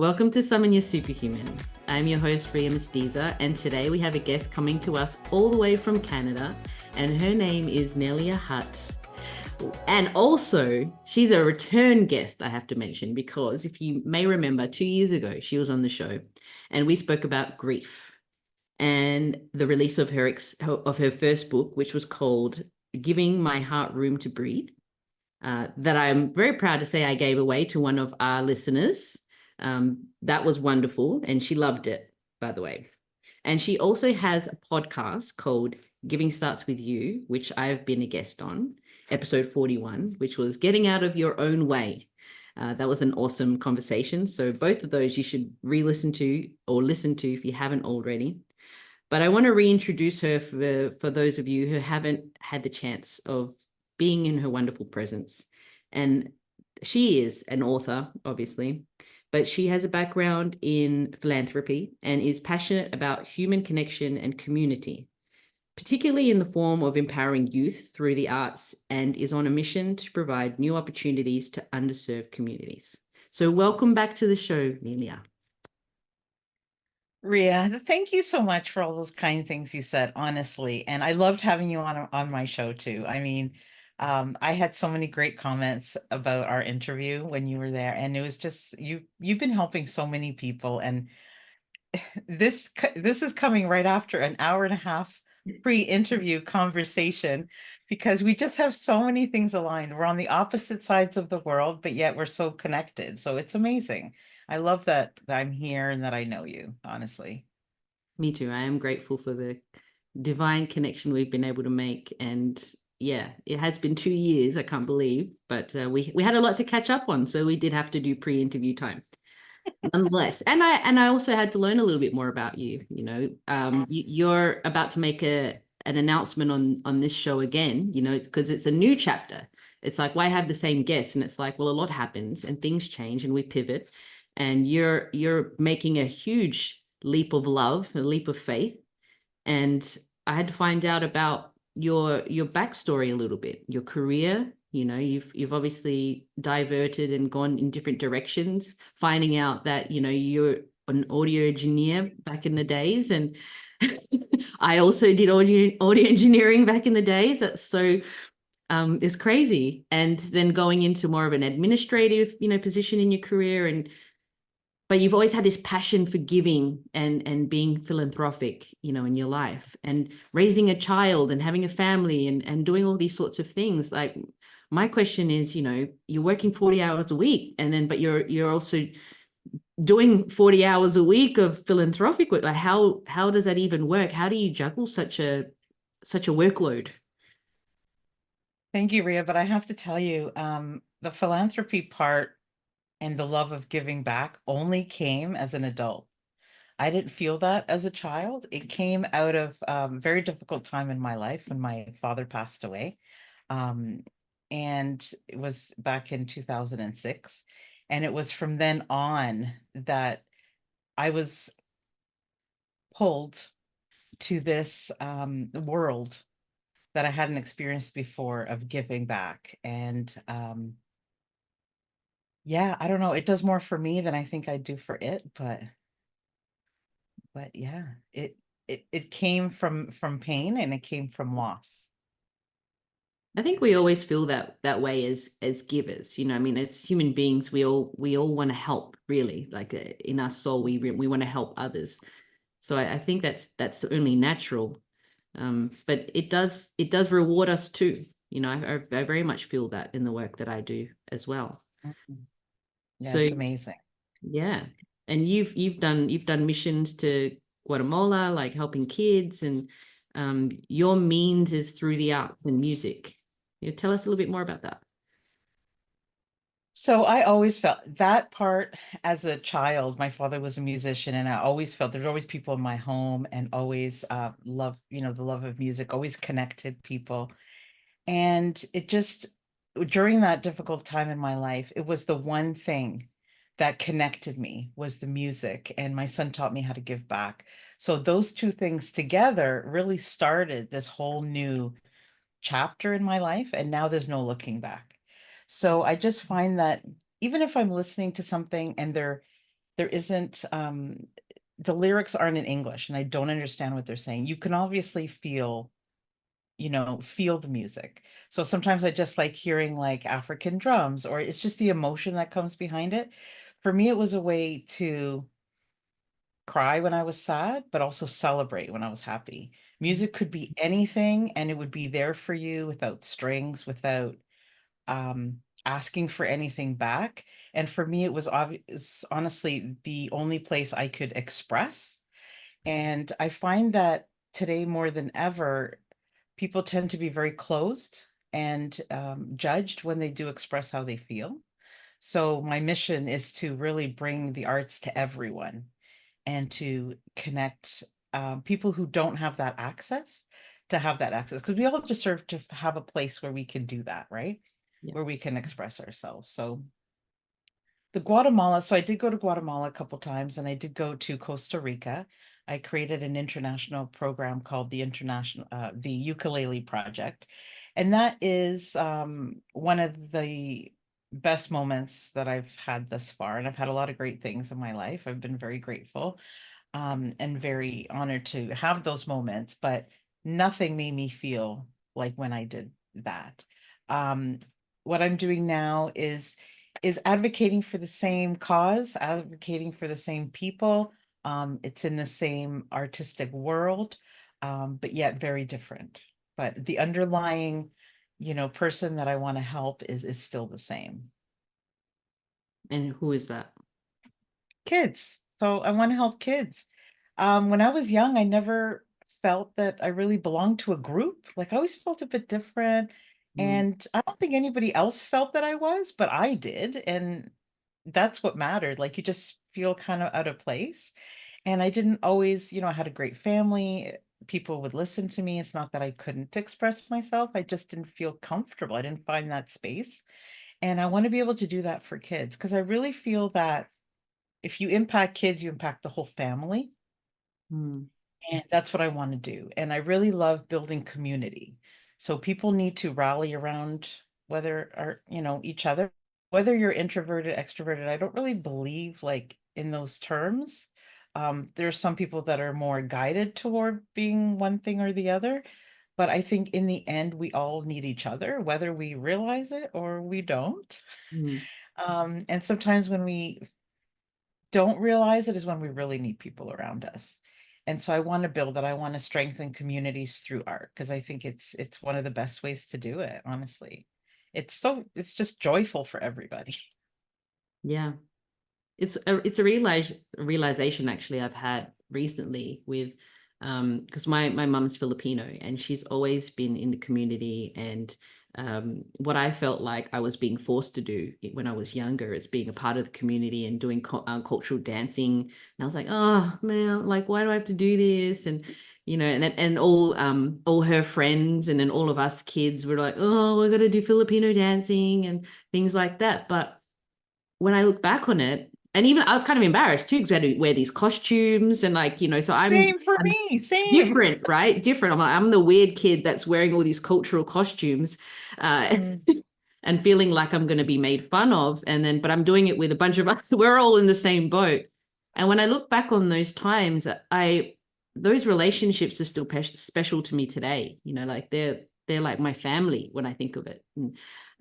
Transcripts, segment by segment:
Welcome to Summon Your Superhuman. I'm your host, Ria Mestiza, and today we have a guest coming to us all the way from Canada, and her name is Nelia Hutt. And also, she's a return guest, I have to mention, because if you may remember, 2 years ago, she was on the show, and we spoke about grief and the release of her first book, which was called Giving My Heart Room to Breathe. That I'm very proud to say I gave away to one of our listeners. That was wonderful, and she loved it, by the way. And she also has a podcast called Giving Starts With You, which I've been a guest on, episode 41, which was Getting Out of Your Own Way. That was an awesome conversation. So both of those you should re-listen to or listen to if you haven't already. But I want to reintroduce her for those of you who haven't had the chance of being in her wonderful presence. And she is an author, obviously, but she has a background in philanthropy and is passionate about human connection and community, particularly in the form of empowering youth through the arts, and is on a mission to provide new opportunities to underserved communities. So welcome back to the show, Nelia. Ria, thank you so much for all those kind things you said, honestly. And I loved having you on my show too. I mean, I had so many great comments about our interview when you were there, and it was just you've been helping so many people. And this is coming right after an hour and a half pre-interview conversation because we just have so many things aligned. We're on the opposite sides of the world, but yet we're so connected. So it's amazing. I love that I'm here and that I know you, honestly. Me too. I am grateful for the divine connection we've been able to make. And yeah, it has been 2 years, I can't believe, but we had a lot to catch up on. So we did have to do pre-interview time. Nonetheless, and I also had to learn a little bit more about you. You're about to make an announcement on this show again, because it's a new chapter. It's like, why have the same guests? And it's like, well, a lot happens and things change and we pivot, and you're making a huge leap of love, a leap of faith. And I had to find out about your backstory a little bit, your career. You've obviously diverted and gone in different directions, finding out that, you're an audio engineer back in the days. And I also did audio engineering back in the days. That's so is crazy. And then going into more of an administrative, position in your career, but you've always had this passion for giving and being philanthropic, in your life, and raising a child and having a family and doing all these sorts of things. Like, my question is, you're working 40 hours a week, but you're also doing 40 hours a week of philanthropic work. Like, how does that even work? How do you juggle such a workload? Thank you, Ria. But I have to tell you, the philanthropy part and the love of giving back only came as an adult. I didn't feel that as a child. It came out of a very difficult time in my life when my father passed away. Um, and it was back in 2006. And it was from then on that I was pulled to this world that I hadn't experienced before of giving back. And yeah, I don't know, it does more for me than I think I do for it, but yeah, it came from pain and it came from loss. I think we always feel that way as givers. I mean, as human beings, we all want to help, really. Like, in our soul, we want to help others. So I think that's only natural. But it does reward us too. I very much feel that in the work that I do as well. Mhm. Yeah, So it's amazing. yeah, and you've done missions to Guatemala, like helping kids, and your means is through the arts and music. Tell us a little bit more about that. So I always felt that part as a child. My father was a musician, and I always felt there's always people in my home, and always love, the love of music, always connected people. And it just, during that difficult time in my life, it was the one thing that connected me was the music. And my son taught me how to give back. So those two things together really started this whole new chapter in my life. And now there's no looking back. So I just find that even if I'm listening to something and they're there isn't the lyrics aren't in English, and I don't understand what they're saying. You can obviously feel the music. So sometimes I just like hearing like African drums, or it's just the emotion that comes behind it. For me, it was a way to cry when I was sad, but also celebrate when I was happy. Music could be anything, and it would be there for you without strings, without asking for anything back. And for me, it was obvious, honestly, the only place I could express. And I find that today more than ever, people tend to be very closed and judged when they do express how they feel. So my mission is to really bring the arts to everyone and to connect people who don't have that access to have that access, because we all deserve to have a place where we can do that, right? Yeah. Where we can express ourselves. So the Guatemala, so I did go to Guatemala a couple times, and I did go to Costa Rica. I created an international program called the Ukulele Project. And that is one of the best moments that I've had thus far. And I've had a lot of great things in my life. I've been very grateful and very honored to have those moments, but nothing made me feel like when I did that. Um, what I'm doing now is advocating for the same cause, advocating for the same people. It's in the same artistic world, but yet very different. But the underlying, person that I want to help is still the same. And who is that? Kids. So I want to help kids. When I was young, I never felt that I really belonged to a group. Like I always felt a bit different. Mm, And I don't think anybody else felt that I was, but I did. And that's what mattered. Like you just feel kind of out of place. And I didn't always, I had a great family. People would listen to me. It's not that I couldn't express myself. I just didn't feel comfortable. I didn't find that space. And I want to be able to do that for kids because I really feel that if you impact kids, you impact the whole family. mm, And that's what I want to do. And I really love building community. So people need to rally around each other, whether you're introverted, extroverted. I don't really believe like in those terms. There's some people that are more guided toward being one thing or the other. But I think in the end, we all need each other, whether we realize it or we don't. mm. And sometimes when we don't realize it is when we really need people around us. And so I want to build that. I want to strengthen communities through art because I think it's one of the best ways to do it, honestly. It's just joyful for everybody. Yeah. It's a realization actually I've had recently with because my mum's Filipino and she's always been in the community, and what I felt like I was being forced to do when I was younger is being a part of the community and doing cultural dancing, and I was like, oh man, like why do I have to do this? And and all her friends and then all of us kids were like, oh, we're gonna do Filipino dancing and things like that. But when I look back on it, and even I was kind of embarrassed too because we had to wear these costumes and like, so Same for I'm me, same. different, right? Different. I'm the weird kid that's wearing all these cultural costumes, Mm, and feeling like I'm going to be made fun of. And then, but I'm doing it with a bunch of we're all in the same boat. And when I look back on those times, those relationships are still special to me today. Like they're like my family when I think of it.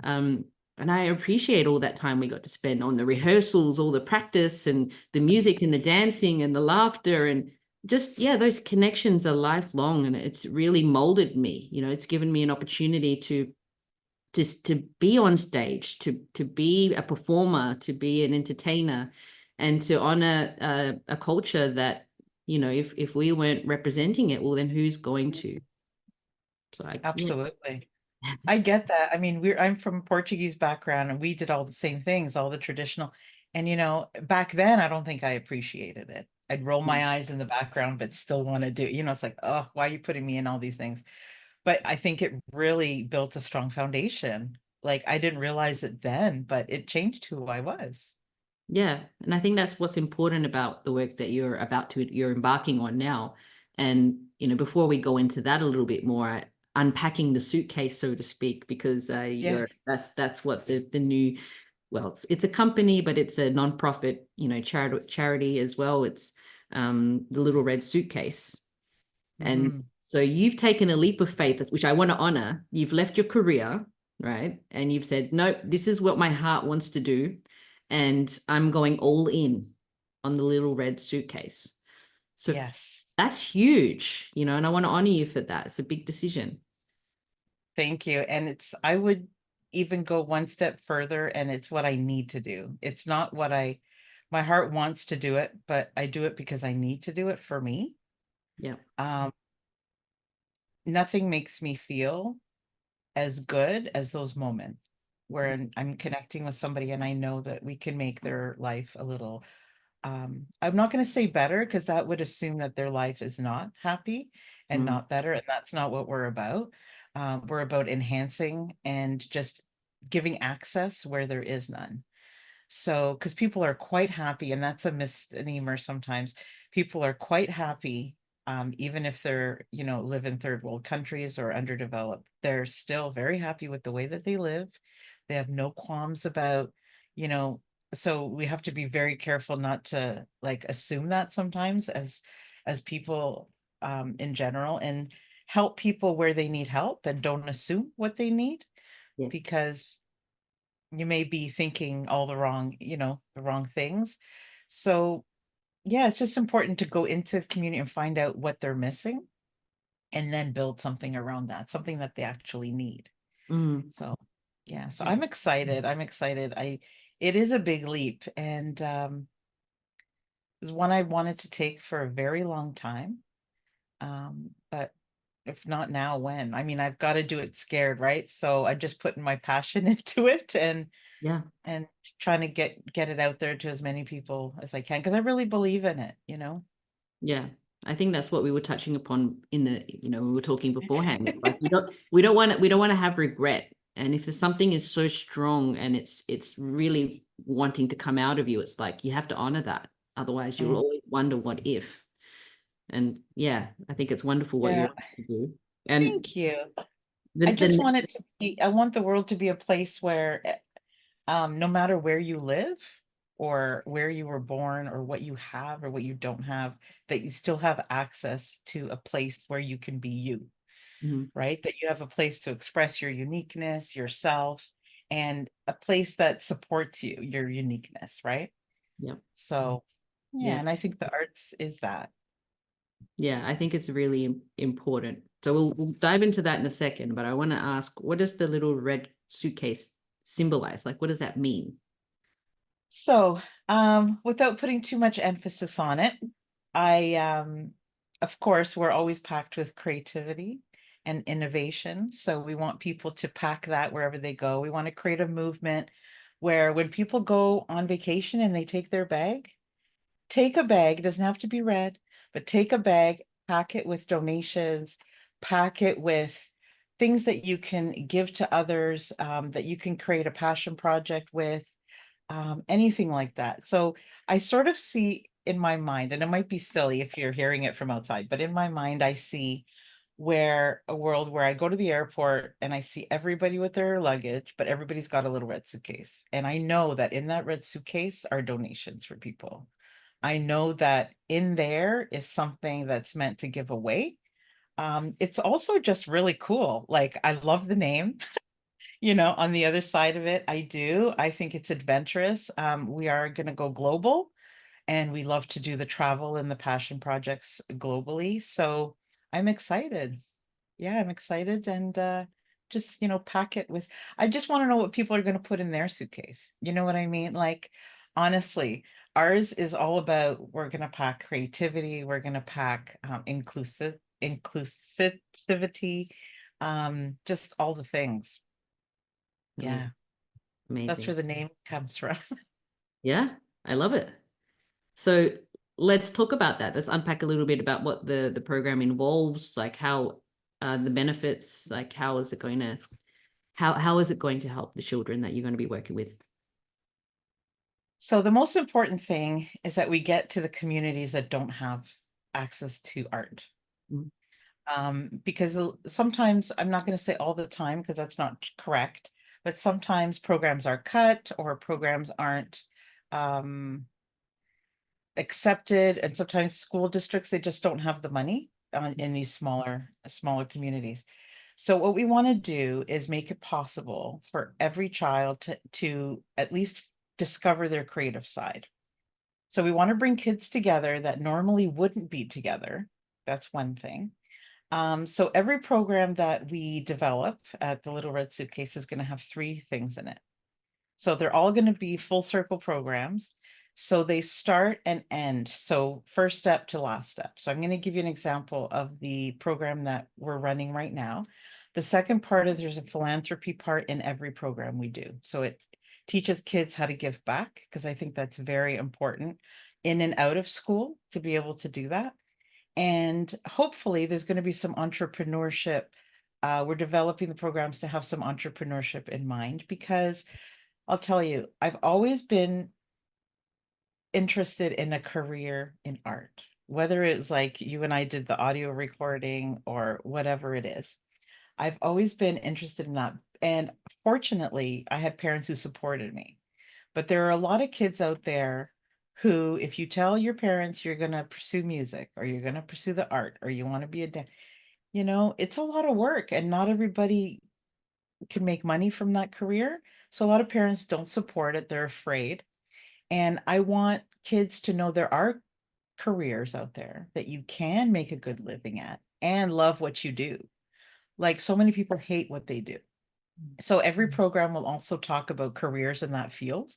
Um, and I appreciate all that time we got to spend on the rehearsals, all the practice and the music yes. and the dancing and the laughter and just, yeah, those connections are lifelong, and it's really molded me. It's given me an opportunity to just to be on stage, to be a performer, to be an entertainer, and to honor a culture that, if we weren't representing it, well, then who's going to? So yeah. Absolutely. I get that. I mean, I'm from a Portuguese background and we did all the same things, all the traditional. And back then I don't think I appreciated it. I'd roll my eyes in the background, but still want to do, it's like, oh, why are you putting me in all these things? But I think it really built a strong foundation. Like I didn't realize it then, but it changed who I was. Yeah, and I think that's what's important about the work that you're embarking on now. And before we go into that a little bit more, unpacking the suitcase, so to speak, because Yeah. you're that's what the new well, it's a company, but it's a nonprofit, charity as well. It's the Little Red Suitcase. And Hmm. so you've taken a leap of faith, which I want to honor. You've left your career, right? And you've said, nope, this is what my heart wants to do. And I'm going all in on the Little Red Suitcase. So Yes. that's huge, and I want to honor you for that. It's a big decision. Thank you. And I would even go one step further, and it's what I need to do. It's not my heart wants to do it, but I do it because I need to do it for me. Yeah. Um, Nothing makes me feel as good as those moments where I'm connecting with somebody and I know that we can make their life a little, I'm not going to say better because that would assume that their life is not happy and Mm, not better. And that's not what we're about. We're about enhancing and just giving access where there is none. So, because people are quite happy, and that's a misnomer sometimes. People are quite happy, even if they're, live in third world countries or underdeveloped. They're still very happy with the way that they live. They have no qualms about, you know, so we have to be very careful not to like assume that sometimes as people in general, and help people where they need help and don't assume what they need, yes. because you may be thinking all the wrong things. So yeah, it's just important to go into the community and find out what they're missing and then build something around that, something that they actually need. Mm, So yeah, so I'm excited. I'm excited. It is a big leap, and it's one I wanted to take for a very long time. But if not now, when? I mean, I've got to do it scared, right? So I'm just putting my passion into it, yeah. and trying to get it out there to as many people as I can because I really believe in it. Yeah. I think that's what we were touching upon we were talking beforehand. It's like we don't want to have regret. And if there's something is so strong and it's really wanting to come out of you, it's like you have to honor that. Otherwise you'll Mm. always wonder what if. And yeah, I think it's wonderful what Yeah, you're able to do. And thank you. I just the want it to be, I want the world to be a place where no matter where you live or where you were born or what you have or what you don't have, that you still have access to a place where you can be you, Mhm. right? That you have a place to express your uniqueness, yourself, and a place that supports you, your uniqueness, right? Yeah. So, yeah, Yeah. and I think the arts is that. Yeah, I think it's really important. So we'll dive into that in a second, but I want to ask, what does the little red suitcase symbolize? Like, what does that mean? So, without putting too much emphasis on it, of course, we're always packed with creativity and innovation. So we want people to pack that wherever they go. We want to create a movement where when people go on vacation and they take a bag, it doesn't have to be red, but take a bag, pack it with donations, pack it with things that you can give to others, that you can create a passion project with, anything like that. So I sort of see in my mind, and it might be silly if you're hearing it from outside, but in my mind, I see where a world where I go to the airport and I see everybody with their luggage, but everybody's got a little red suitcase. And I know that in that red suitcase are donations for people. I know that in there is something that's meant to give away. It's also just really cool. Like, I love the name. On the other side of it, I do. I think it's adventurous. We are going to go global, and we love to do the travel and the passion projects globally. So I'm excited. Yeah, I'm excited, and just, pack it with, I just want to know what people are going to put in their suitcase. You know what I mean? Like, honestly, ours is all about, we're going to pack creativity, we're going to pack inclusivity, just all the things. Yeah, Amazing. that's Amazing. where the name comes from. Yeah, I love it. So let's talk about that. Let's unpack a little bit about what the program involves, like how the benefits, like how is it going to help the children that you're going to be working with? So the most important thing is that we get to the communities that don't have access to art. Mm, Because sometimes, I'm not going to say all the time because that's not correct, but sometimes programs are cut or programs aren't um, accepted, and sometimes school districts, they just don't have the money in these smaller communities. So what we want to do is make it possible for every child to at least discover their creative side. So we want to bring kids together that normally wouldn't be together. That's one thing. So every program that we develop at the Little Red Suitcase is going to have three things in it. So they're all going to be full circle programs. So they start and end. So first step to last step. So I'm going to give you an example of the program that we're running right now. The second part is there's a philanthropy part in every program we do. So it teaches kids how to give back, because I think that's very important in and out of school to be able to do that. And hopefully there's going to be some entrepreneurship. We're developing the programs to have some entrepreneurship in mind, because I'll tell you, I've always been interested in a career in art, whether it's like you and I did the audio recording or whatever it is. I've always been interested in that. And fortunately, I had parents who supported me. But there are a lot of kids out there who, if you tell your parents you're going to pursue music or you're going to pursue the art or you want to be a dad, it's a lot of work and not everybody can make money from that career. So a lot of parents don't support it. They're afraid. And I want kids to know there are careers out there that you can make a good living at and love what you do. Like, so many people hate what they do. So every program will also talk about careers in that field.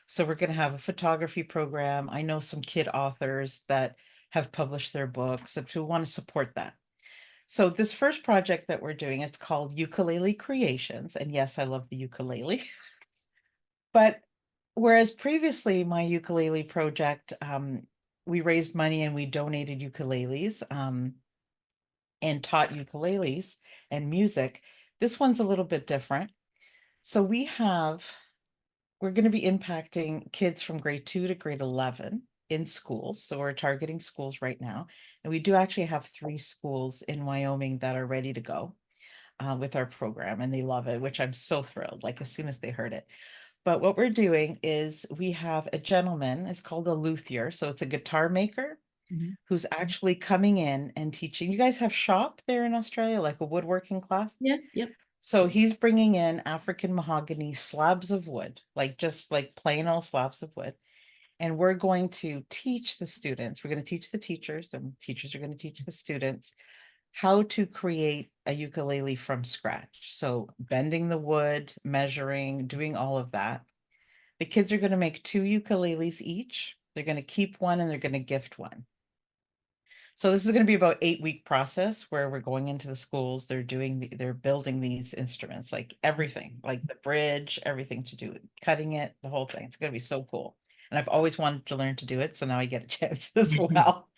So we're going to have a photography program. I know some kid authors that have published their books and who want to support that. So this first project that we're doing, it's called Ukulele Creations. And yes, I love the ukulele. But whereas previously my ukulele project, we raised money and we donated ukuleles and taught ukuleles and music, this one's a little bit different. So we're going to be impacting kids from grade 2 to grade 11 in schools. So we're targeting schools right now. And we do actually have 3 schools in Wyoming that are ready to go with our program, and they love it, which I'm so thrilled, like as soon as they heard it. But what we're doing is we have a gentleman, it's called a luthier. So it's a guitar maker who's actually coming in and teaching. You guys have shop there in Australia, like a woodworking class? Yeah, yep. So he's bringing in African mahogany slabs of wood, like just like plain old slabs of wood. And we're going to teach the students, we're going to teach the teachers, the teachers are going to teach the students how to create a ukulele from scratch. So bending the wood, measuring, doing all of that. The kids are going to make 2 ukuleles each. They're going to keep one and they're going to gift one. So this is going to be about 8-week process where we're going into the schools. They're building these instruments, like everything, like the bridge, everything to do it, cutting it, the whole thing. It's going to be so cool. And I've always wanted to learn to do it. So now I get a chance as well.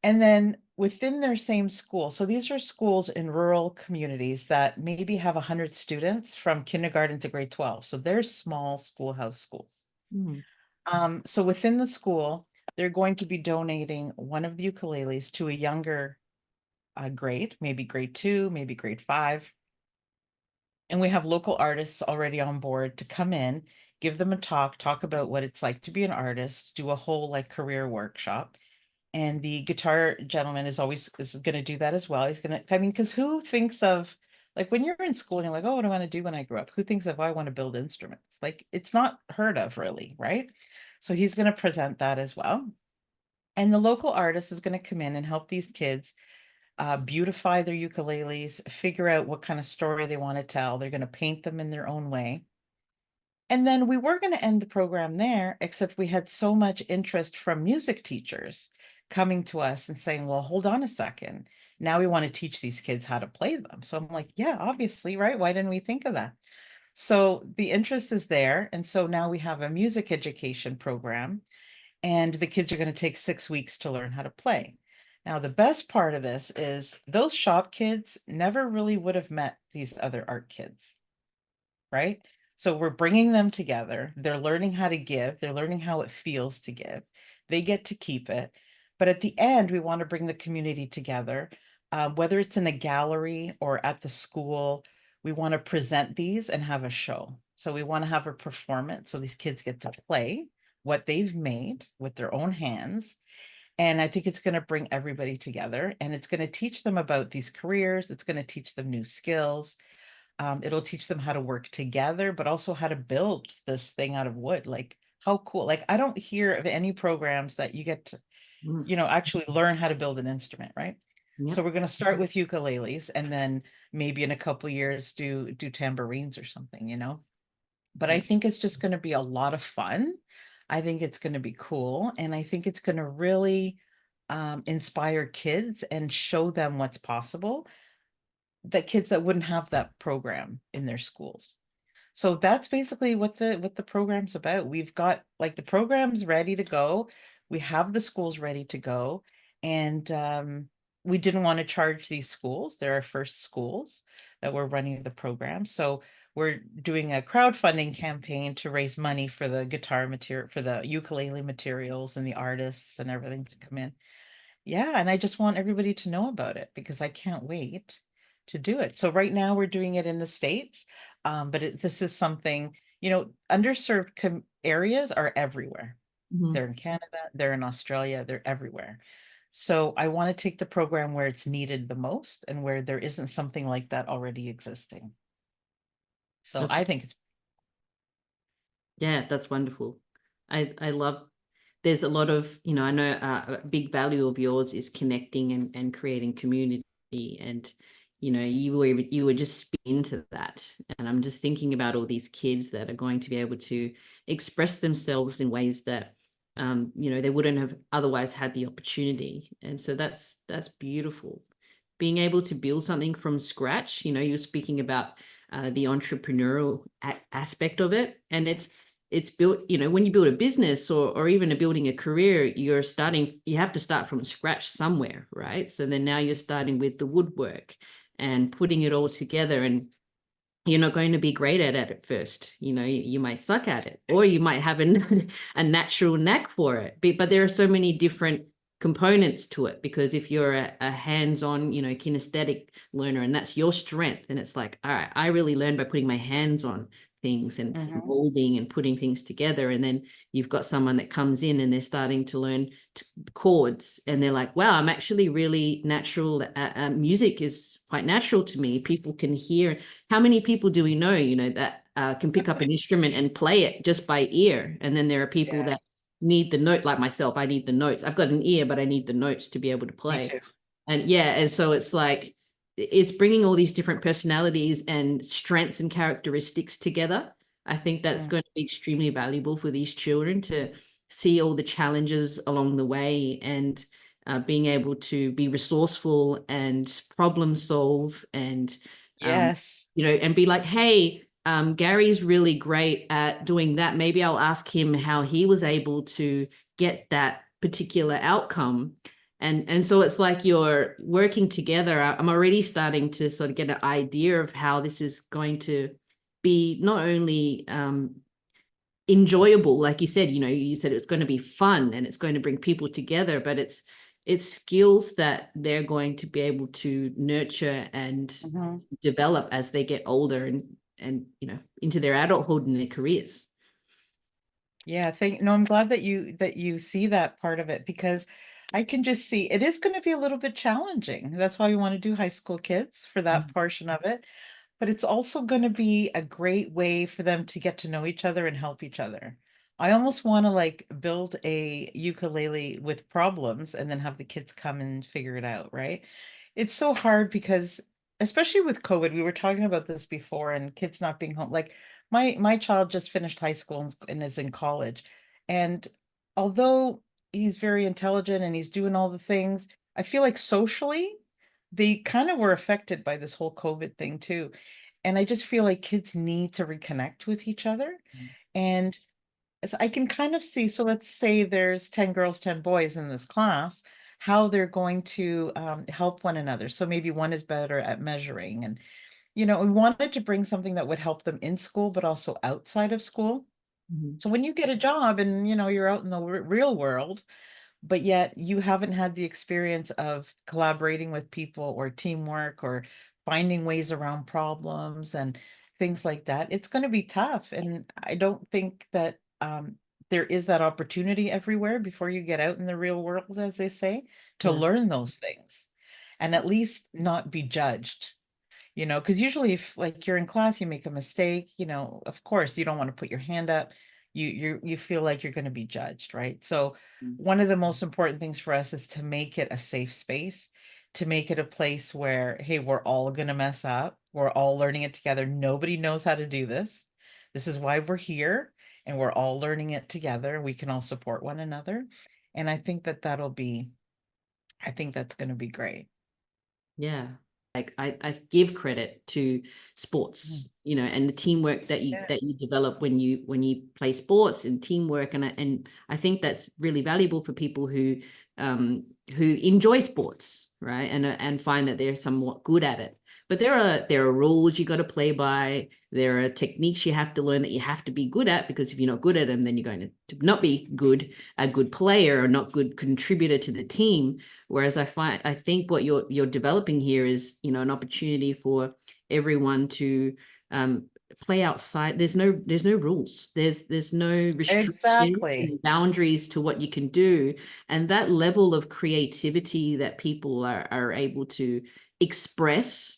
And then within their same school, so these are schools in rural communities that maybe have 100 students from kindergarten to grade 12. So they're small schoolhouse schools. Mm. So within the school, they're going to be donating one of the ukuleles to a younger grade, maybe grade 2, maybe grade 5. And we have local artists already on board to come in, give them a talk about what it's like to be an artist, do a whole like career workshop. And the guitar gentleman is going to do that as well. He's going to, I mean, because who thinks of, like, when you're in school and you're like, oh, what do I want to do when I grow up? Who thinks of, I want to build instruments? Like, it's not heard of really, right? So he's going to present that as well. And the local artist is going to come in and help these kids beautify their ukuleles, figure out what kind of story they want to tell. They're going to paint them in their own way. And then we were going to end the program there, except we had so much interest from music teachers coming to us and saying, well, hold on a second. Now we want to teach these kids how to play them. So I'm like, yeah, obviously, right? Why didn't we think of that? So the interest is there. And so now we have a music education program, and the kids are going to take 6 weeks to learn how to play. Now, the best part of this is those shop kids never really would have met these other art kids, right? So we're bringing them together. They're learning how to give. They're learning how it feels to give. They get to keep it. But at the end, we want to bring the community together, whether it's in a gallery or at the school. we want to present these and have a show. So we want to have a performance. So these kids get to play what they've made with their own hands. And I think it's going to bring everybody together, and it's going to teach them about these careers. It's going to teach them new skills. It'll teach them how to work together, but also how to build this thing out of wood. Like, how cool. Like, I don't hear of any programs that you get to, Mm. actually learn how to build an instrument, right? So Yep. we're going to start with ukuleles, and then maybe in a couple years do tambourines or something, but I Yep. think it's just going to be a lot of fun. I think it's going to be cool. And I think it's going to really inspire kids and show them what's possible, that kids that wouldn't have that program in their schools. So that's basically what the program's about. We've got like the program's ready to go. We have the schools ready to go. And we didn't want to charge these schools. They're our first schools that we're running the program. So we're doing a crowdfunding campaign to raise money for the guitar material, for the ukulele materials and the artists and everything to come in. Yeah, and I just want everybody to know about it because I can't wait to do it. So right now we're doing it in the States, but this is something, underserved areas are everywhere. Mhm. They're in Canada, they're in Australia, they're everywhere. So I want to take the program where it's needed the most and where there isn't something like that already existing. So That's, I think it's, yeah, that's wonderful. I love, there's a lot of, I know a big value of yours is connecting and creating community. And, you were just spin into that. And I'm just thinking about all these kids that are going to be able to express themselves in ways that, they wouldn't have otherwise had the opportunity. And so that's beautiful. Being able to build something from scratch, you're speaking about the entrepreneurial aspect of it. And it's built, when you build a business or even building a career, you have to start from scratch somewhere, right? So then now you're starting with the woodwork and putting it all together, and you're not going to be great at it at first. You might suck at it, or you might have a natural knack for it. But there are so many different components to it, because if you're a hands-on, kinesthetic learner, and that's your strength, and it's like, all right, I really learn by putting my hands on things and Mhm. molding and putting things together. And then you've got someone that comes in and they're starting to learn chords, and they're like, wow, I'm actually really natural. Music is quite natural to me. People can hear. How many people do we know, that can pick up an instrument and play it just by ear? And then there are people Yeah, that need the note, like myself. I need the notes. I've got an ear, but I need the notes to be able to me play. too. And yeah, and so it's like it's bringing all these different personalities and strengths and characteristics together. I think that's Mm. going to be extremely valuable for these children to see all the challenges along the way, and being able to be resourceful and problem solve, and um, Yes. and be like, hey, Gary's really great at doing that. Maybe I'll ask him how he was able to get that particular outcome. And so it's like you're working together. I'm already starting to sort of get an idea of how this is going to be not only enjoyable, like you said, you said it's going to be fun and it's going to bring people together, but it's skills that they're going to be able to nurture and Mhm. develop as they get older, and into their adulthood and their careers. Yeah, no, I'm glad that you see that part of it because I can just see it is going to be a little bit challenging. That's why we want to do high school kids for that portion of it. But it's also going to be a great way for them to get to know each other and help each other. I almost want to like build a ukulele with problems and then have the kids come and figure it out, right? It's so hard because especially with COVID, we were talking about this before and kids not being home. Like my child just finished high school and is in college. And although he's very intelligent and he's doing all the things, I feel like socially they kind of were affected by this whole COVID thing too. And I just feel like kids need to reconnect with each other. And I can kind of see, so let's say there's 10 girls, 10 boys in this class, how they're going to help one another. So maybe one is better at measuring. And, we wanted to bring something that would help them in school, but also outside of school. Mhm. So when you get a job and, you're out in the real world, but yet you haven't had the experience of collaborating with people or teamwork or finding ways around problems and things like that, it's going to be tough. And I don't think that there is that opportunity everywhere before you get out in the real world, as they say, to Yeah. learn those things and at least not be judged. Because usually if like you're in class, you make a mistake, of course you don't want to put your hand up. You feel like you're going to be judged, right? So Mm. one of the most important things for us is to make it a safe space, to make it a place where, hey, we're all going to mess up. We're all learning it together. Nobody knows how to do this. This is why we're here, and we're all learning it together. We can all support one another. And I think that's going to be great. Yeah. Like I give credit to Mhm. sports, and the teamwork that you Yeah. that you develop when you play sports and teamwork, and I think that's really valuable for people who enjoy sports, right? And find that they're somewhat good at it. But there are rules you got to play by. There are techniques you have to learn that you have to be good at, because if you're not good at them, then you're going to not be a good player or not good contributor to the team. Whereas I think what you're developing here is, an opportunity for everyone to um, play outside. There's no rules. There's no restrictions Exactly. and boundaries to what you can do, and that level of creativity that people are able to express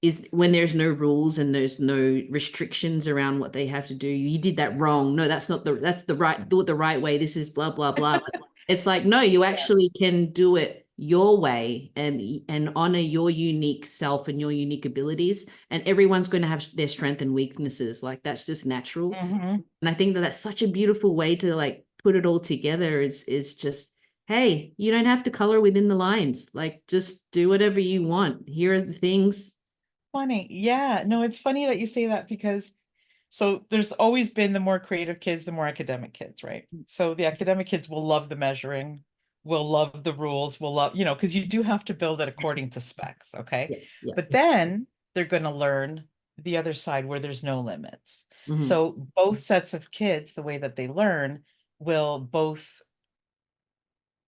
is when there's no rules and there's no restrictions around what they have to do. You did that wrong. No, that's the right, do it the right way. This is blah blah blah. It's like, no, you Yeah. actually can do it your way, and honor your unique self and your unique abilities. And everyone's going to have their strength and weaknesses. Like, that's just natural. Mhm. And I think that that's such a beautiful way to like put it all together, is just, hey, you don't have to color within the lines. Like, just do whatever you want. Here are the things. Funny. Yeah. No, it's funny that you say that because so there's always been the more creative kids, the more academic kids, right? So the academic kids will love the measuring, will love the rules, will love, because you do have to build it according to specs, okay? Yeah, yeah. But then they're going to learn the other side where there's no limits. Mhm. So both sets of kids, the way that they learn, will both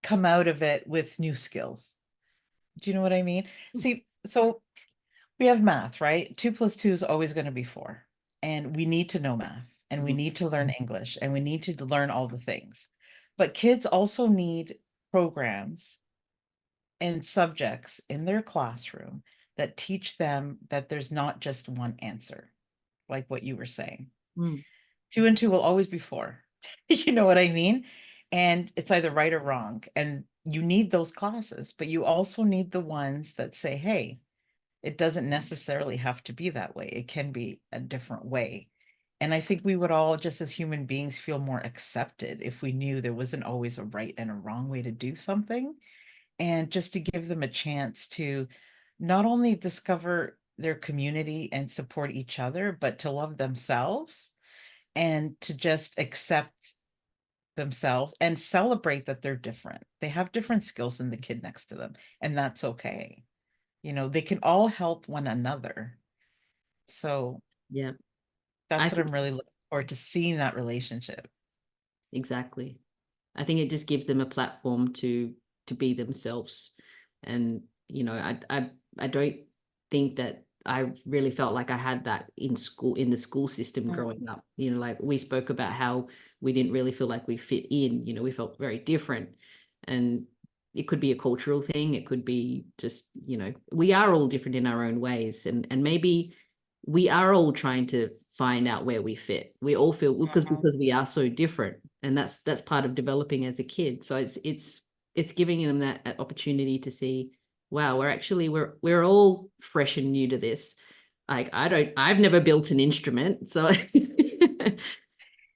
come out of it with new skills. Do you know what I mean? See, so we have math, right? 2 plus 2 is always going to be 4. And we need to know math and we Mhm. need to learn English and we need to learn all the things. But kids also need programs and subjects in their classroom that teach them that there's not just one answer, like what you were saying. Mhm. 2 and 2 will always be 4. You know what I mean? And it's either right or wrong. And you need those classes, but you also need the ones that say, hey, it doesn't necessarily have to be that way. It can be a different way. And I think we would all, just as human beings, feel more accepted if we knew there wasn't always a right and a wrong way to do something. And just to give them a chance to not only discover their community and support each other, but to love themselves and to just accept themselves and celebrate that they're different. They have different skills than the kid next to them, and that's okay. They can all help one another. So Yeah. I that's what think I'm really looking forward to, seeing that relationship. exactly. I think it just gives them a platform to be themselves. And I don't think that I really felt like I had that in the school system growing Mhm. up. Like we spoke about how we didn't really feel like we fit in, we felt very different. And it could be a cultural thing, it could be just, we are all different in our own ways. And maybe we are all trying to find out where we fit. We all feel, because we are so different, and that's part of developing as a kid. So it's giving them that opportunity to see, wow, we're all fresh and new to this. Like, I've never built an instrument, so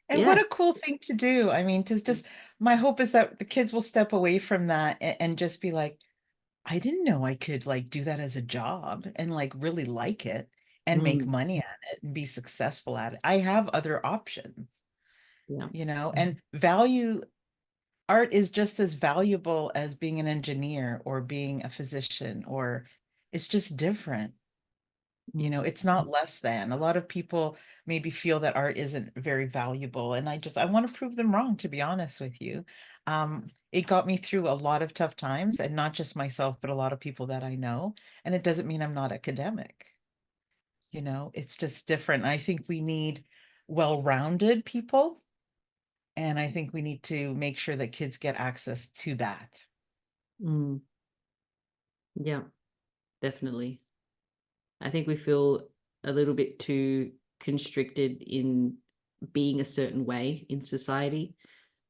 And what yeah. a cool thing to do. I mean, to just, my hope is that the kids will step away from that and just be like, I didn't know I could like do that as a job and like really like it and make Mm, money at it and be successful at it. I have other options, yeah. and value art is just as valuable as being an engineer or being a physician, or it's just different. Mm. It's not less than. A lot of people maybe feel that art isn't very valuable, and I want to prove them wrong, to be honest with you. It got me through a lot of tough times, and not just myself, but a lot of people that I know. And it doesn't mean I'm not academic. It's just different. I think we need well-rounded people, and I think we need to make sure that kids get access to that. Mm, yeah, definitely. I think we feel a little bit too constricted in being a certain way in society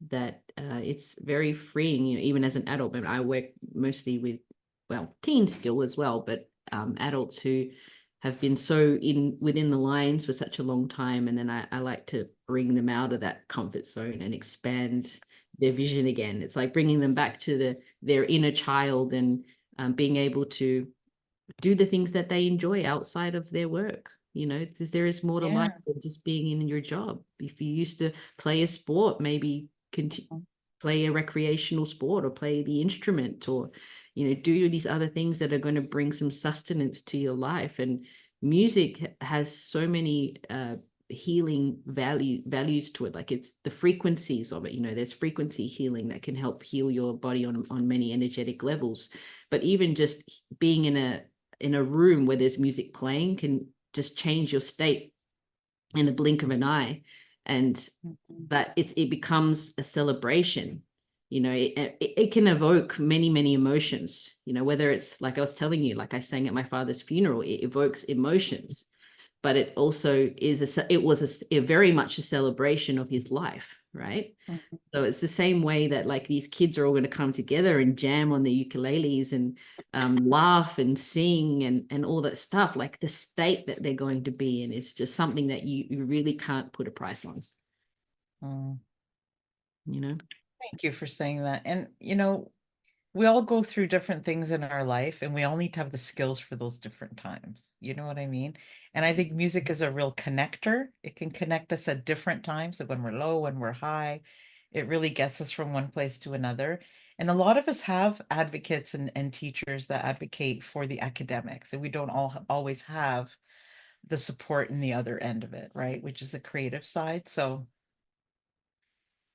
that it's very freeing, even as an adult. But I work mostly with, well, teens still as well, but adults who have been so in within the lines for such a long time. And then I like to bring them out of that comfort zone and expand their vision again. It's like bringing them back to their inner child and being able to do the things that they enjoy outside of their work, because there is more to life Yeah. than just being in your job. If you used to play a sport, maybe play a recreational sport or play the instrument, or do these other things that are going to bring some sustenance to your life. And music has so many healing values to it. Like, it's the frequencies of it. There's frequency healing that can help heal your body on many energetic levels. But even just being in a room where there's music playing can just change your state in the blink of an eye. And Mhm. that it becomes a celebration. It can evoke many, many emotions, whether it's like I was telling you, like I sang at my father's funeral, it evokes emotions. But it also it was a very much a celebration of his life, right? Mhm. So it's the same way that, like, these kids are all going to come together and jam on the ukuleles and laugh and sing and all that stuff. Like, the state that they're going to be in is just something that you really can't put a price on, Mm. you know? Thank you for saying that. And, we all go through different things in our life, and we all need to have the skills for those different times. You know what I mean? And I think music is a real connector. It can connect us at different times, like when we're low, when we're high. It really gets us from one place to another. And a lot of us have advocates and teachers that advocate for the academics, and we don't always have the support in the other end of it, right? Which is the creative side. So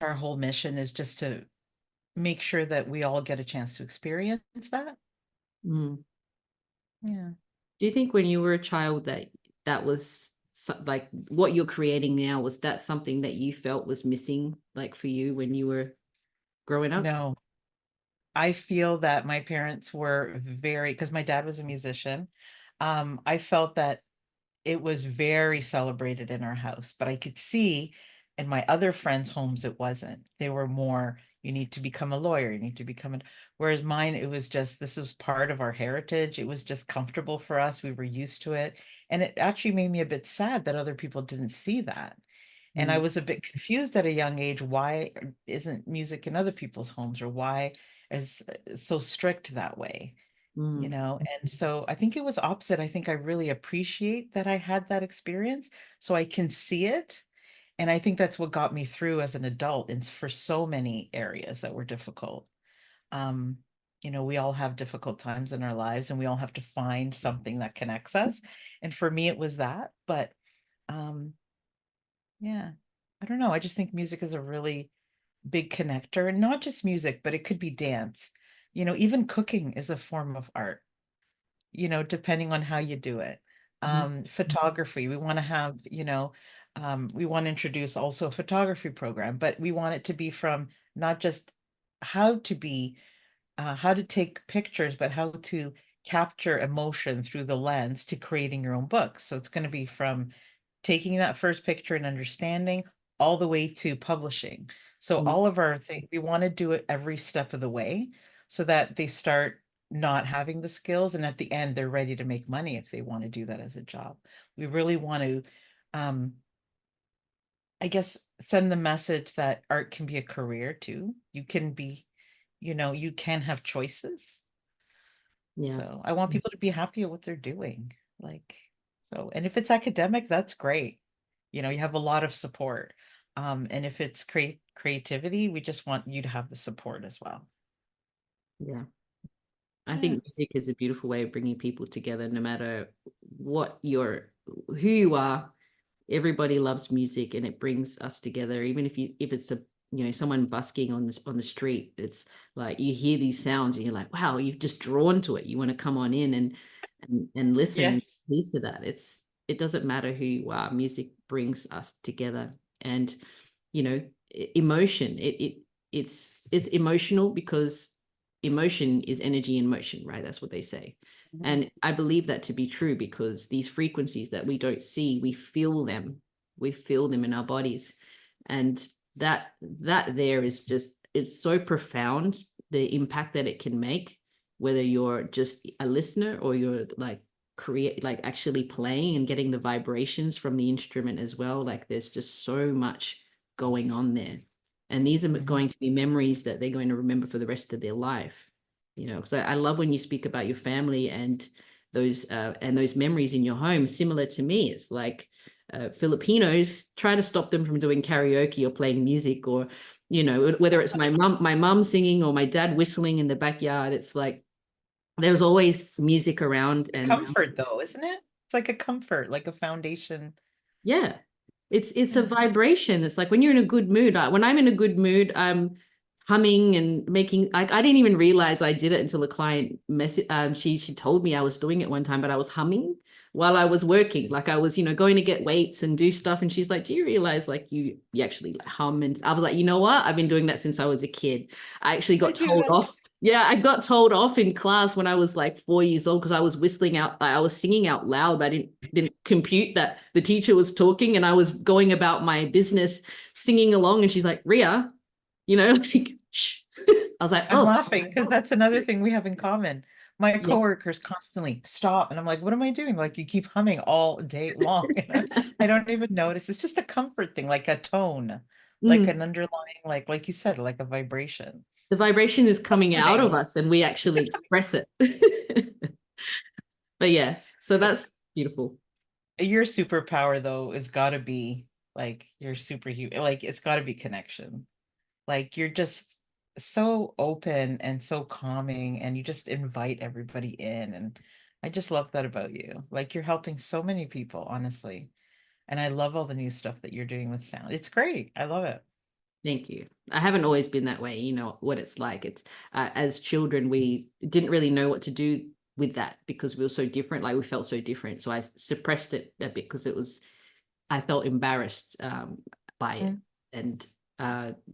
our whole mission is just to make sure that we all get a chance to experience that. Mm. Yeah. Do you think when you were a child that was like what you're creating now, was that something that you felt was missing, like, for you when you were growing up? No, I feel that my parents were very, because my dad was a musician. I felt that it was very celebrated in our house, but I could see in my other friends' homes it wasn't. They were more, you need to become a lawyer, you need to become a, whereas mine, it was just, this was part of our heritage. It was just comfortable for us. We were used to it. And it actually made me a bit sad that other people didn't see that. And I Mm, was a bit confused at a young age. Why isn't music in other people's homes, or why is it so strict that way? mm, And so I think it was opposite. I think I really appreciate that I had that experience so I can see it. And I think that's what got me through as an adult, and for so many areas that were difficult. Um, we all have difficult times in our lives, and we all have to find something that connects us. And for me, it was that. But um, yeah, I don't know. I just think music is a really big connector, and not just music, but it could be dance. Even cooking is a form of art, depending on how you do it. mhm, Photography, we want to introduce also a photography program, but we want it to be from not just how to be, how to take pictures, but how to capture emotion through the lens to creating your own book. So it's going to be from taking that first picture and understanding all the way to publishing. So mm, all of our things, we want to do it every step of the way so that they start not having the skills, and at the end they're ready to make money if they want to do that as a job. We really want to um I guess send the message that art can be a career too. You can be, you can have choices. yeah, So I want people to be happy at what they're doing. Like, so, and if it's academic, that's great. You have a lot of support. And if it's creativity, we just want you to have the support as well. yeah. I Yeah. think music is a beautiful way of bringing people together, no matter who you are. Everybody loves music, and it brings us together. Even if it's a someone busking on the street. It's like you hear these sounds and you're like, wow, you've just drawn to it. You want to come on in and listen and Yes. listen to that. It doesn't matter who you are. Music brings us together. And emotion, it's emotional because emotion is energy in motion, right? That's what they say. Mhm. And I believe that to be true because these frequencies that we don't see, we feel them in our bodies. And that there is just, it's so profound, the impact that it can make, whether you're just a listener or you're like create, like actually playing and getting the vibrations from the instrument as well. Like there's just so much going on there, and these are Mhm. going to be memories that they're going to remember for the rest of their life. Because I love when you speak about your family and those memories in your home. Similar to me, it's like Filipinos try to stop them from doing karaoke or playing music, or whether it's my mum singing or my dad whistling in the backyard. It's like there's always music around. A And comfort though, isn't it? It's like a comfort, like a foundation. yeah, it's a Yeah. vibration. It's like when you're in a good mood. When I'm in a good mood, I'm humming and making. I didn't even realize I did it until a client message. She told me I was doing it one time, but I was humming while I was working. Like I was, going to get weights and do stuff. And she's like, "Do you realize like you actually like hum?" And I was like, "You know what? I've been doing that since I was a kid." I actually I got do told that too. off. Yeah, I got told off in class when I was like 4 years old because I was whistling out, I was singing out loud, but I didn't compute that the teacher was talking and I was going about my business singing along. And she's like, Ria, like, shh. I was like, I'm oh, laughing because that's another thing we have in common. My yeah. coworkers constantly stop, and I'm like, "What am I doing?" Like you keep humming all day long. I don't even notice. It's just a comfort thing, like a tone, like Mm. an underlying, like you said, like a vibration. The vibration It's is coming out of comforting. us and we actually express it. But yes, so that's beautiful. Your superpower though has got to be like your superhuman, like it's got to be connection. Like you're just so open and so calming, and you just invite everybody in. And I just love that about you. Like you're helping so many people, honestly. And I love all the new stuff that you're doing with sound. It's great. I love it. Thank you. I haven't always been that way. You know what it's like. It's as children, we didn't really know what to do with that because we were so different. Like we felt so different. So I suppressed it a bit because I felt embarrassed by it, Mm. and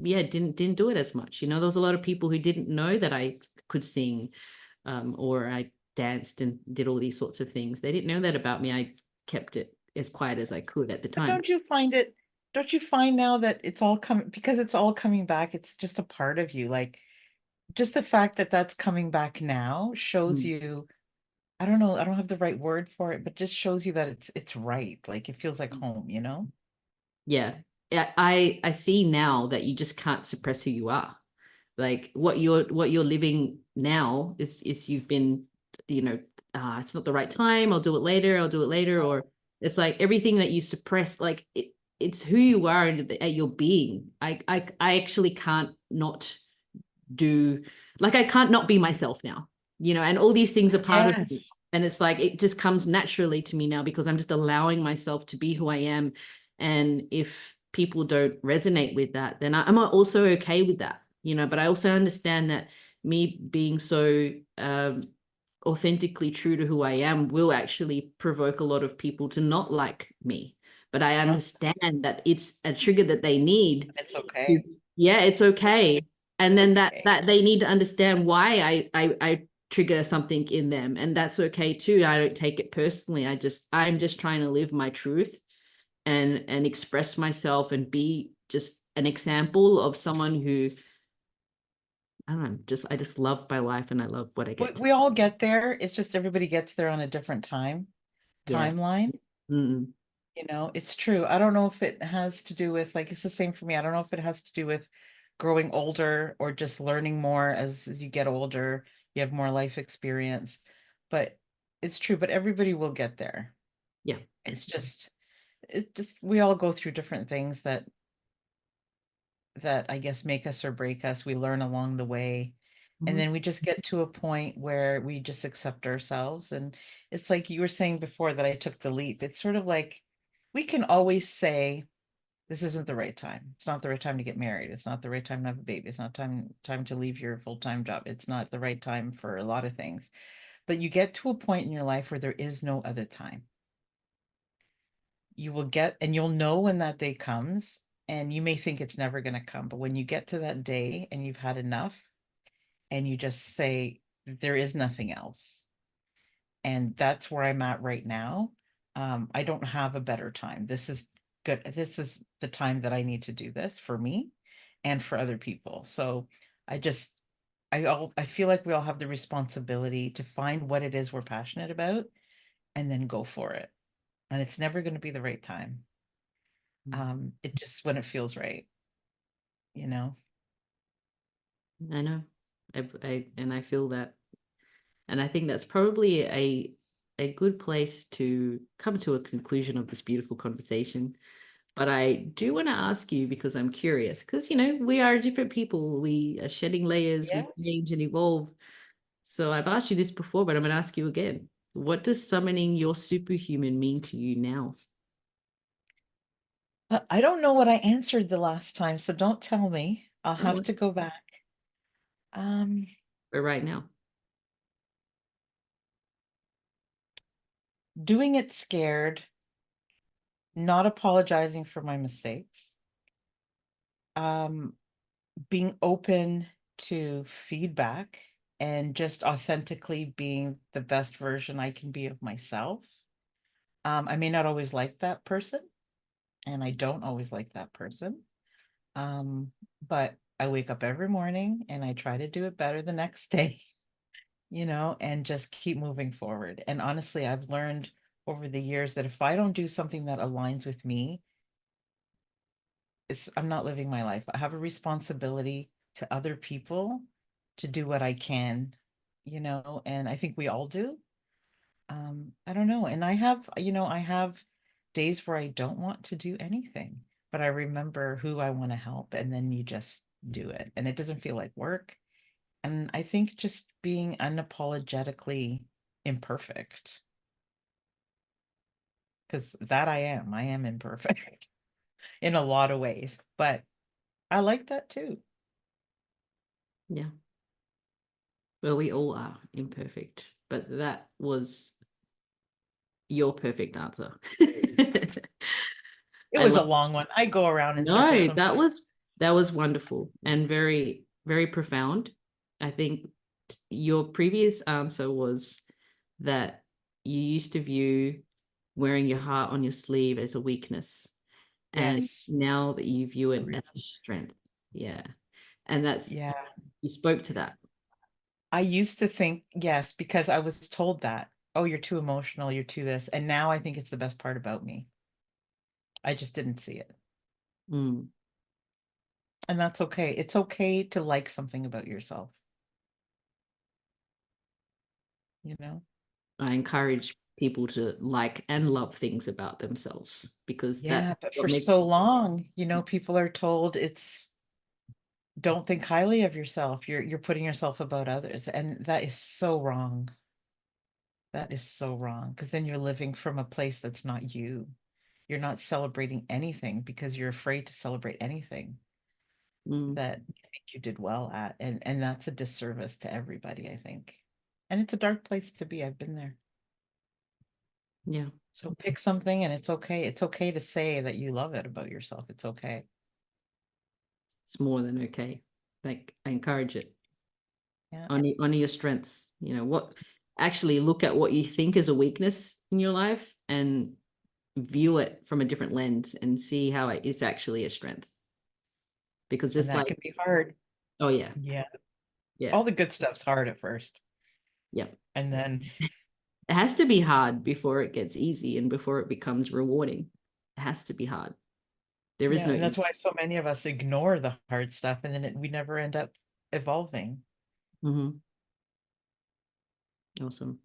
yeah, didn't do it as much. There was a lot of people who didn't know that I could sing, or I danced and did all these sorts of things. They didn't know that about me. I kept it as quiet as I could at the But time. don't you find now that it's all coming, because it's all coming back, it's just a part of you. Like just the fact that that's coming back now shows Mm. you, I don't know, I don't have the right word for it, but just shows you that it's right. Like it feels like home, you know? Yeah. Yeah, I see now that you just can't suppress who you are. Like what you're living now is you've been, you know, it's not the right time, I'll do it later, or it's like everything that you suppress, like it's who you are and at your being. I actually can't not do, like I can't not be myself now, and all these things are part of me. Yes. And it's like it just comes naturally to me now because I'm just allowing myself to be who I am. And if people don't resonate with that, then I'm also okay with that, but I also understand that me being so authentically true to who I am will actually provoke a lot of people to not like me. But I Yeah, understand that it's a trigger that they need it's to, okay. yeah, it's Okay. okay. And then that Okay. that they need to understand why I trigger something in them. And that's okay too. I don't take it personally. I'm just trying to live my truth and express myself and be just an example of someone who, I don't know, I just love my life and I love what I get to. We all get there. It's just everybody gets there on a different Yeah. timeline. Mm-mm. You know, it's true. I don't know if it has to do with, like, it's the same for me. I don't know if it has to do with growing older or just learning more as you get older, you have more life experience. But it's true, but everybody will get there. Yeah. It's just, we all go through different things that I guess make us or break us. We learn along the way. And Mhm. then we just get to a point where we just accept ourselves. And it's like you were saying before that I took the leap. It's sort of like we can always say, this isn't the right time. It's not the right time to get married. It's not the right time to have a baby. It's not time to leave your full-time job. It's not the right time for a lot of things. But you get to a point in your life where there is no other time. You will get, and you'll know when that day comes, and you may think it's never going to come, but when you get to that day and you've had enough, and you just say, there is nothing else. And that's where I'm at right now. I don't have a better time. This is good. This is the time that I need to do this for me and for other people. So I just, I feel like we all have the responsibility to find what it is we're passionate about and then go for it. And it's never going to be the right time. It just when it feels right, you know? I know. And I feel that. And I think that's probably a good place to come to a conclusion of this beautiful conversation. But I do want to ask you because I'm curious, because we are different people. We are shedding layers, Yeah. we change and evolve. So I've asked you this before, but I'm going to ask you again. What does summoning your superhuman mean to you now? I don't know what I answered the last time, so don't tell me. I'll Don't have worry. to go back. Um, But right now. Doing it scared, not apologizing for my mistakes, um, being open to feedback and just authentically being the best version I can be of myself. I may not always like that person, and I don't always like that person. Um, but I wake up every morning and I try to do it better the next day, and just keep moving forward. And honestly, I've learned over the years that if I don't do something that aligns with me, I'm not living my life. I have a responsibility to other people to do what I can, and I think we all do. I don't know. And I have days where I don't want to do anything, but I remember who I want to help, and then you just do it. And it doesn't feel like work. And I think just being unapologetically imperfect, because that I am imperfect in a lot of ways, but I like that too. Yeah. Well, we all are imperfect, but that was your perfect answer. It I was a love long one. I go around in circles No, sometimes. that was wonderful and very, very profound. I think your previous answer was that you used to view wearing your heart on your sleeve as a weakness. And Yes. now that you view it Every as a time. strength. Yeah. And that's, Yeah. you spoke to that. I used to think, yes, because I was told that, oh, you're too emotional, you're too this. And now I think it's the best part about me. I just didn't see it. Mm, And that's okay. It's okay to like something about yourself, you know? I encourage people to like and love things about themselves because that's Yeah, but what for makes so long, people are told it's don't think highly of yourself. You're putting yourself above others. And that is so wrong. That is so wrong. Because then you're living from a place that's not you. You're not celebrating anything because you're afraid to celebrate anything mm, that you think you did well at. And that's a disservice to everybody, I think. And it's a dark place to be. I've been there. yeah, So pick something and it's okay. It's okay to say that you love it about yourself. It's okay. it's more than okay. Like I encourage it. Yeah. Honor your strengths. What actually look at what you think is a weakness in your life and view it from a different lens and see how it is actually a strength. Because And it's that like, can be hard. oh yeah, Yeah. yeah, All the good stuff's hard at first. yeah. And then, It has to be hard before it gets easy and before it becomes rewarding. It has to be hard. There is yeah. no And that's easy. why so many of us ignore the hard stuff and then we never end up evolving. Mhm. Awesome.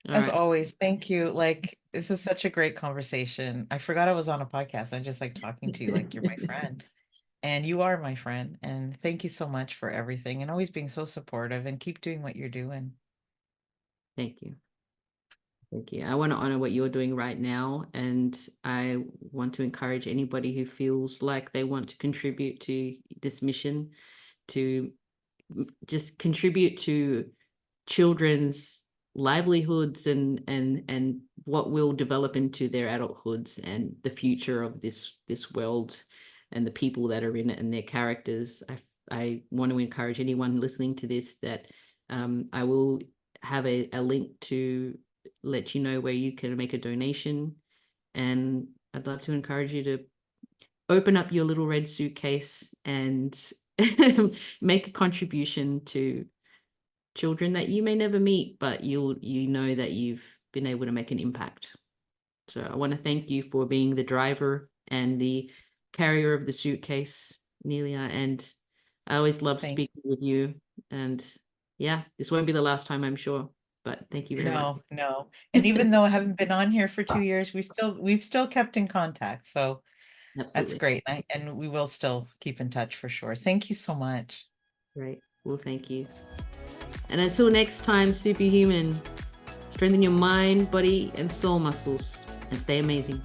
All As right. always, thank you. Like, this is such a great conversation. I forgot I was on a podcast. I just like talking to you like you're my friend. And you are my friend. And thank you so much for everything and always being so supportive and keep doing what you're doing. Thank you. Thank you. I want to honor what you're doing right now, and I want to encourage anybody who feels like they want to contribute to this mission to just contribute to children's livelihoods and what will develop into their adulthoods and the future of this world and the people that are in it and their characters. I want to encourage anyone listening to this that I will have a link to let you know where you can make a donation, and I'd love to encourage you to open up your little red suitcase and make a contribution to children that you may never meet, but you know that you've been able to make an impact. So I want to thank you for being the driver and the carrier of the suitcase, Nelia. And I always love speaking with you. And yeah, this won't be the last time, I'm sure. But thank you very much. No. And even though I haven't been on here for 2 years, we've still kept in contact. So that's Absolutely. great. And we will still keep in touch for sure. Thank you so much. Great. Well, thank you. And until next time, superhuman, strengthen your mind, body, and soul muscles, and stay amazing.